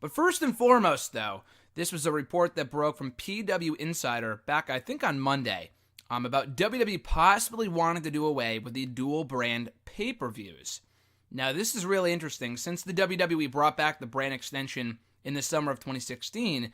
But first and foremost, though, this was a report that broke from PW Insider back, I think, on Monday, about WWE possibly wanting to do away with the dual brand pay-per-views. Now, this is really interesting. Since the WWE brought back the brand extension in the summer of 2016,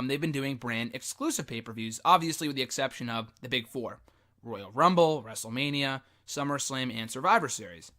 they've been doing brand exclusive pay-per-views, obviously with the exception of the Big Four: Royal Rumble, WrestleMania, SummerSlam, and Survivor Series.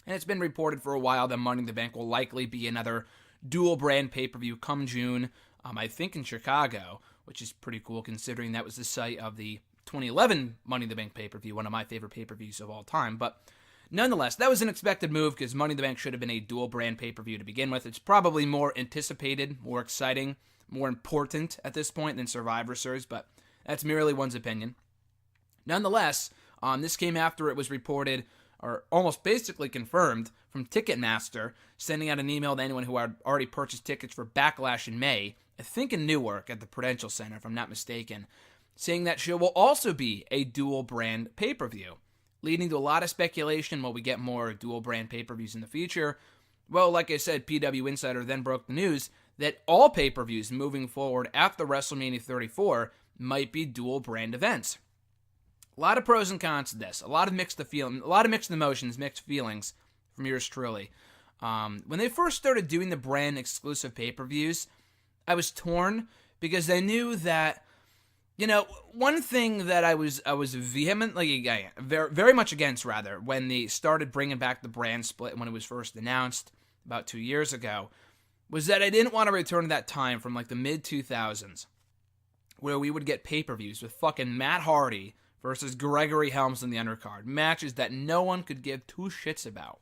And it's been reported for a while that Money in the Bank will likely be another dual brand pay-per-view come June, I think in Chicago, which is pretty cool considering that was the site of the 2011 Money in the Bank pay-per-view, one of my favorite pay-per-views of all time. But nonetheless, that was an expected move because Money in the Bank should have been a dual brand pay-per-view to begin with. It's probably more anticipated, more exciting, more important at this point than Survivor Series, but that's merely one's opinion. Nonetheless, this came after it was reported, or almost basically confirmed, from Ticketmaster, sending out an email to anyone who had already purchased tickets for Backlash in May, I think in Newark at the Prudential Center, if I'm not mistaken, saying that show will also be a dual brand pay-per-view, leading to a lot of speculation. Will we get more dual brand pay-per-views in the future? Well, like I said, PW Insider then broke the news that all pay-per-views moving forward after WrestleMania 34 might be dual brand events. A lot of pros and cons to this. A lot of mixed emotions, mixed feelings from yours truly. When they first started doing the brand exclusive pay-per-views, I was torn because I knew that, one thing that I was vehemently, very much against, rather, when they started bringing back the brand split when it was first announced about 2 years ago, was that I didn't want to return to that time from like the mid-2000s where we would get pay-per-views with fucking Matt Hardy versus Gregory Helms in the undercard. Matches that no one could give two shits about.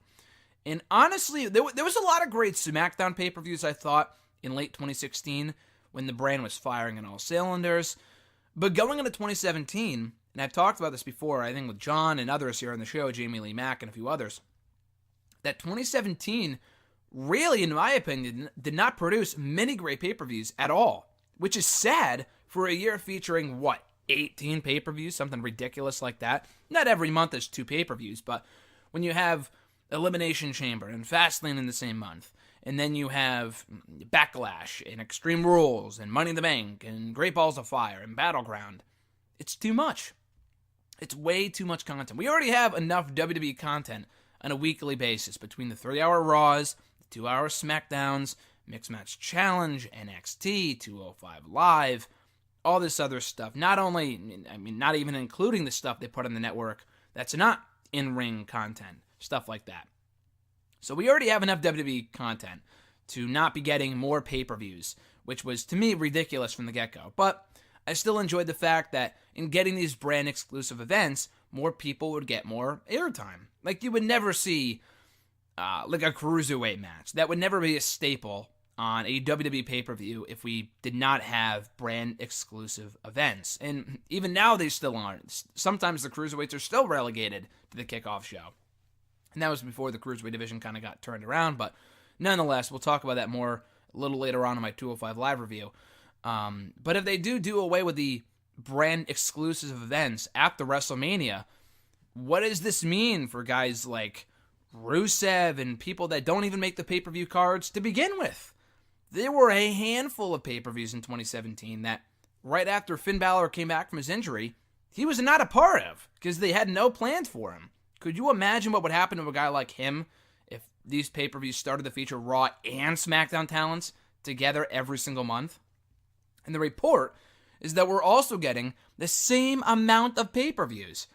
And honestly, there was a lot of great SmackDown pay-per-views, I thought, in late 2016 when the brand was firing on all cylinders. But going into 2017, and I've talked about this before, I think with John and others here on the show, Jamie Lee Mack and a few others, that 2017 really, in my opinion, did not produce many great pay-per-views at all, which is sad for a year featuring, 18 pay-per-views, something ridiculous like that. Not every month is 2 pay-per-views, but when you have Elimination Chamber and Fastlane in the same month, and then you have Backlash and Extreme Rules and Money in the Bank and Great Balls of Fire and Battleground, it's too much. It's way too much content. We already have enough WWE content on a weekly basis between the 3-hour Raws, the 2-hour SmackDowns, Mixed Match Challenge, NXT, 205 Live, all this other stuff. Not even including the stuff they put on the network that's not in-ring content, stuff like that. So we already have enough WWE content to not be getting more pay-per-views, which was, to me, ridiculous from the get-go. But I still enjoyed the fact that in getting these brand-exclusive events, more people would get more airtime. Like, you would never see, like a cruiserweight match. That would never be a staple on a WWE pay-per-view if we did not have brand-exclusive events. And even now, they still aren't. Sometimes the cruiserweights are still relegated to the kickoff show. And that was before the Cruiserweight division kind of got turned around, but nonetheless, we'll talk about that more a little later on in my 205 Live review. But if they do away with the brand-exclusive events after WrestleMania, what does this mean for guys like Rusev and people that don't even make the pay-per-view cards to begin with? There were a handful of pay-per-views in 2017 that, right after Finn Balor came back from his injury, he was not a part of because they had no plans for him. Could you imagine what would happen to a guy like him if these pay-per-views started to feature Raw and SmackDown talents together every single month? And the report is that we're also getting the same amount of pay-per-views.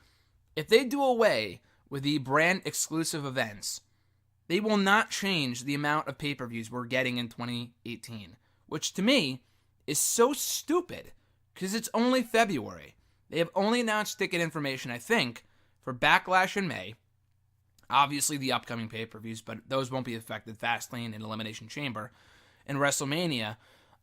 If they do away with the brand-exclusive events, they will not change the amount of pay-per-views we're getting in 2018, which to me is so stupid because it's only February. They have only announced ticket information, I think, for Backlash in May, obviously the upcoming pay-per-views, but those won't be affected, Fastlane and Elimination Chamber, and WrestleMania.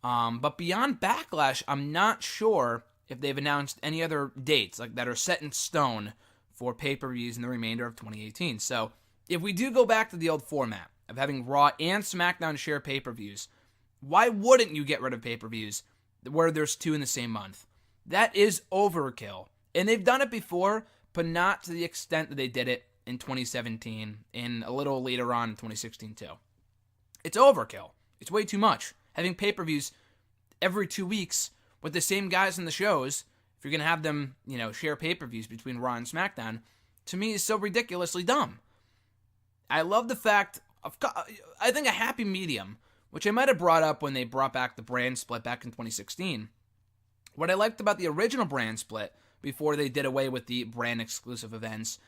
But beyond Backlash, I'm not sure if they've announced any other dates like that are set in stone for pay-per-views in the remainder of 2018. So if we do go back to the old format of having Raw and SmackDown share pay-per-views, why wouldn't you get rid of pay-per-views where there's 2 in the same month? That is overkill. And they've done it before, but not to the extent that they did it in 2017 and a little later on in 2016 too. It's overkill. It's way too much. Having pay-per-views every 2 weeks with the same guys in the shows, if you're going to have them, share pay-per-views between Raw and SmackDown, to me is so ridiculously dumb. I love the fact of, I think a happy medium, which I might have brought up when they brought back the brand split back in 2016. What I liked about the original brand split, before they did away with the brand exclusive events,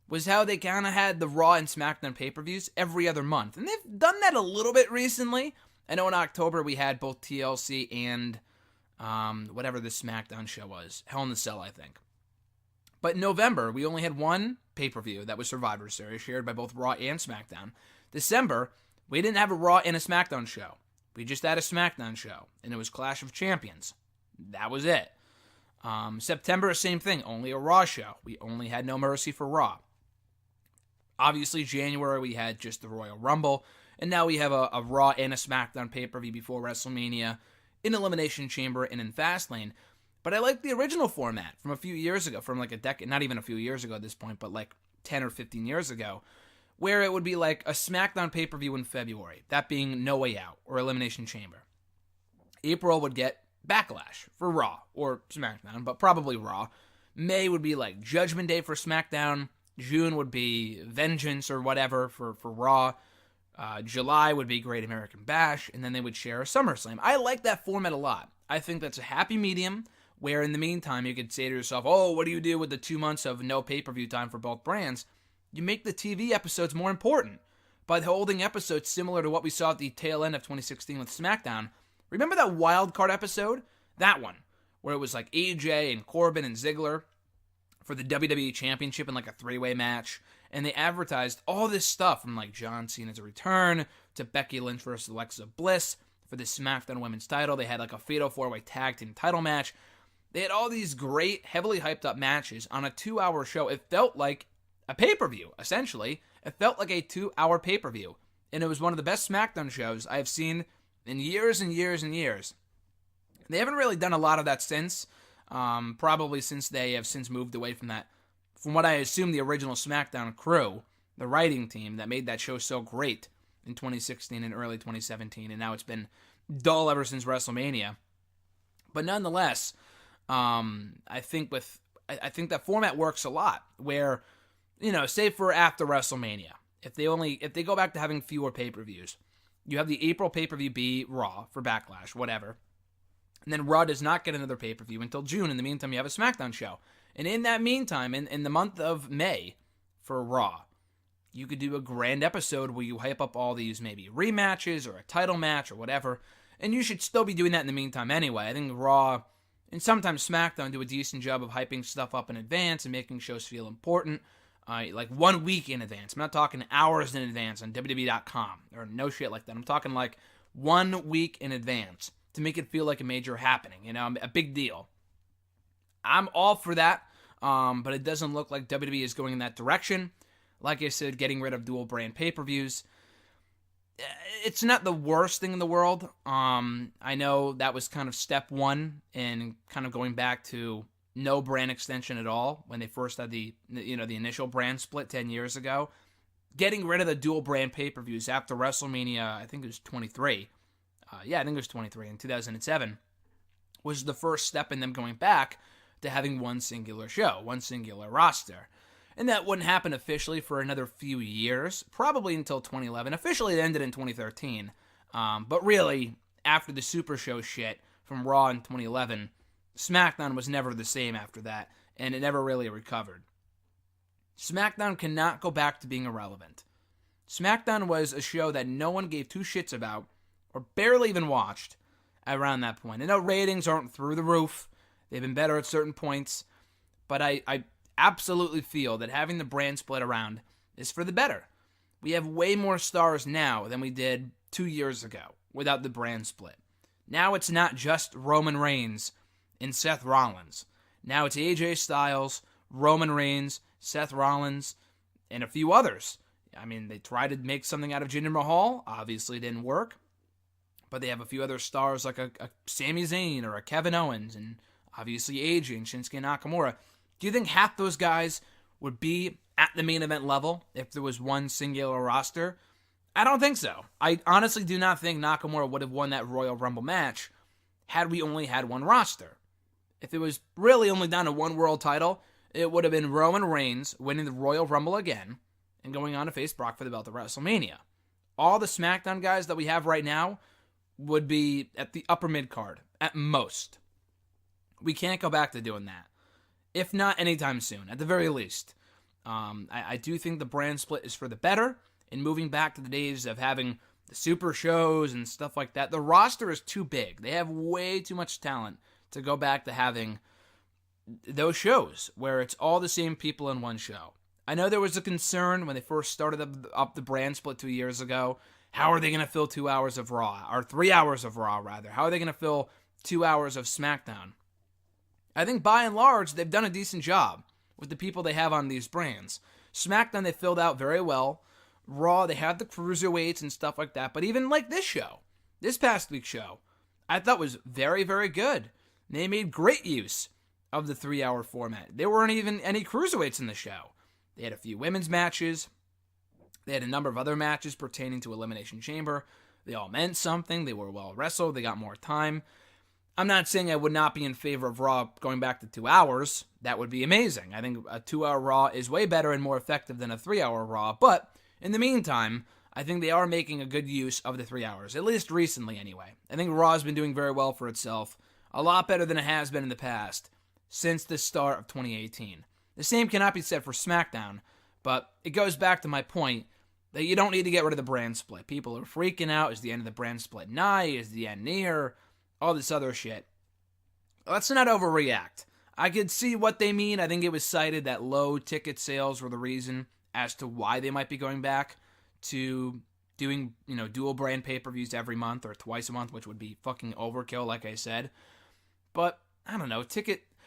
was how they kind of had the Raw and SmackDown pay-per-views every other month. And they've done that a little bit recently. I know in October we had both TLC and whatever the SmackDown show was. Hell in the Cell, I think. But in November, we only had one pay-per-view that was Survivor Series, shared by both Raw and SmackDown. December, we didn't have a Raw and a SmackDown show. We just had a SmackDown show, and it was Clash of Champions. That was it. September, same thing, only a Raw show. We only had No Mercy for Raw. Obviously, January, we had just the Royal Rumble, and now we have a Raw and a SmackDown pay-per-view before WrestleMania, in Elimination Chamber and in Fastlane. But I like the original format from a few years ago, from like a decade, not even a few years ago at this point, but like 10 or 15 years ago, where it would be like a SmackDown pay-per-view in February, that being No Way Out or Elimination Chamber. April would get Backlash for Raw or SmackDown, but probably Raw. May would be like Judgment Day for SmackDown. June would be Vengeance or whatever for Raw. July would be Great American Bash, and then they would share a SummerSlam. I like that format a lot. I think that's a happy medium, where in the meantime you could say to yourself, oh, what do you do with the 2 months of no pay-per-view time for both brands? You make the TV episodes more important by holding episodes similar to what we saw at the tail end of 2016 with SmackDown. Remember that wild card episode? That one, where it was like AJ and Corbin and Ziggler for the WWE Championship in like a 3-way match, and they advertised all this stuff from like John Cena's return to Becky Lynch versus Alexa Bliss for the SmackDown Women's title. They had like a Fatal 4-Way Tag Team title match. They had all these great, heavily hyped up matches on a 2-hour show. It felt like a pay-per-view, essentially. It felt like a 2-hour pay-per-view. And it was one of the best SmackDown shows I've seen in years and years and years. They haven't really done a lot of that since. Probably since they have since moved away from that. From what I assume the original SmackDown crew, the writing team that made that show so great in 2016 and early 2017. And now it's been dull ever since WrestleMania. But nonetheless, I think that format works a lot, where, say for after WrestleMania, if they go back to having fewer pay-per-views, you have the April pay-per-view be Raw for Backlash, whatever, and then Raw does not get another pay-per-view until June. In the meantime, you have a SmackDown show, and in that meantime, in the month of May for Raw, you could do a grand episode where you hype up all these maybe rematches or a title match or whatever, and you should still be doing that in the meantime anyway. I think Raw and sometimes SmackDown do a decent job of hyping stuff up in advance and making shows feel important, like 1 week in advance. I'm not talking hours in advance on WWE.com or no shit like that. I'm talking like 1 week in advance to make it feel like a major happening, a big deal. I'm all for that, but it doesn't look like WWE is going in that direction. Like I said, getting rid of dual brand pay-per-views. It's not the worst thing in the world. I know that was kind of step one in kind of going back to no brand extension at all when they first had the initial brand split 10 years ago. Getting rid of the dual brand pay-per-views after WrestleMania, I think it was 23. I think it was 23 in 2007, was the first step in them going back to having one singular show, one singular roster. And that wouldn't happen officially for another few years, probably until 2011. Officially, it ended in 2013. But really, after the Super Show shit from Raw in 2011, SmackDown was never the same after that, and it never really recovered. SmackDown cannot go back to being irrelevant. SmackDown was a show that no one gave two shits about, or barely even watched, around that point. I know ratings aren't through the roof. They've been better at certain points, but I absolutely feel that having the brand split around is for the better. We have way more stars now than we did 2 years ago without the brand split. Now it's not just Roman Reigns and Seth Rollins. Now it's AJ Styles, Roman Reigns, Seth Rollins, and a few others. I mean, they tried to make something out of Jinder Mahal. Obviously didn't work. But they have a few other stars like a Sami Zayn or a Kevin Owens, and obviously AJ and Shinsuke Nakamura. Do you think half those guys would be at the main event level if there was one singular roster? I don't think so. I honestly do not think Nakamura would have won that Royal Rumble match had we only had one roster. If it was really only down to one world title, it would have been Roman Reigns winning the Royal Rumble again and going on to face Brock for the belt at WrestleMania. All the SmackDown guys that we have right now would be at the upper mid-card, at most. We can't go back to doing that. If not anytime soon, at the very least. I do think the brand split is for the better, and moving back to the days of having the super shows and stuff like that. The roster is too big. They have way too much talent to go back to having those shows where it's all the same people in one show. I know there was a concern when they first started up the brand split 2 years ago. How are they going to fill 2 hours of Raw? Or 3 hours of Raw, rather. How are they going to fill 2 hours of SmackDown? I think by and large, they've done a decent job with the people they have on these brands. SmackDown, they filled out very well. Raw, they have the cruiserweights and stuff like that. But even like this show, this past week's show, I thought was very, very good. They made great use of the 3-hour format. There weren't even any cruiserweights in the show. They had a few women's matches. They had a number of other matches pertaining to Elimination Chamber. They all meant something. They were well wrestled. They got more time. I'm not saying I would not be in favor of Raw going back to 2 hours. That would be amazing. I think a 2-hour Raw is way better and more effective than a 3-hour Raw. But in the meantime, I think they are making a good use of the 3 hours, at least recently anyway. I think Raw has been doing very well for itself, a lot better than it has been in the past since the start of 2018. The same cannot be said for SmackDown, but it goes back to my point that you don't need to get rid of the brand split. People are freaking out. Is the end of the brand split nigh? Is the end near? All this other shit. Let's not overreact. I could see what they mean. I think it was cited that low ticket sales were the reason as to why they might be going back to doing, dual brand pay-per-views every month or twice a month, which would be fucking overkill, like I said. But, I don't know,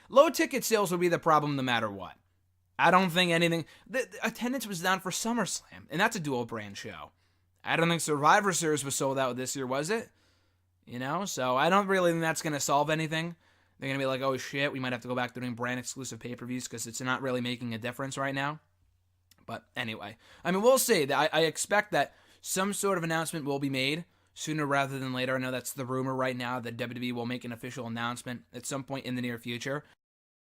low ticket sales would be the problem no matter what. I don't think anything... The attendance was down for SummerSlam, and that's a dual brand show. I don't think Survivor Series was sold out this year, was it? So I don't really think that's going to solve anything. They're going to be like, oh shit, we might have to go back to doing brand exclusive pay-per-views because it's not really making a difference right now. But anyway, we'll see. I expect that some sort of announcement will be made sooner rather than later. I know that's the rumor right now that WWE will make an official announcement at some point in the near future.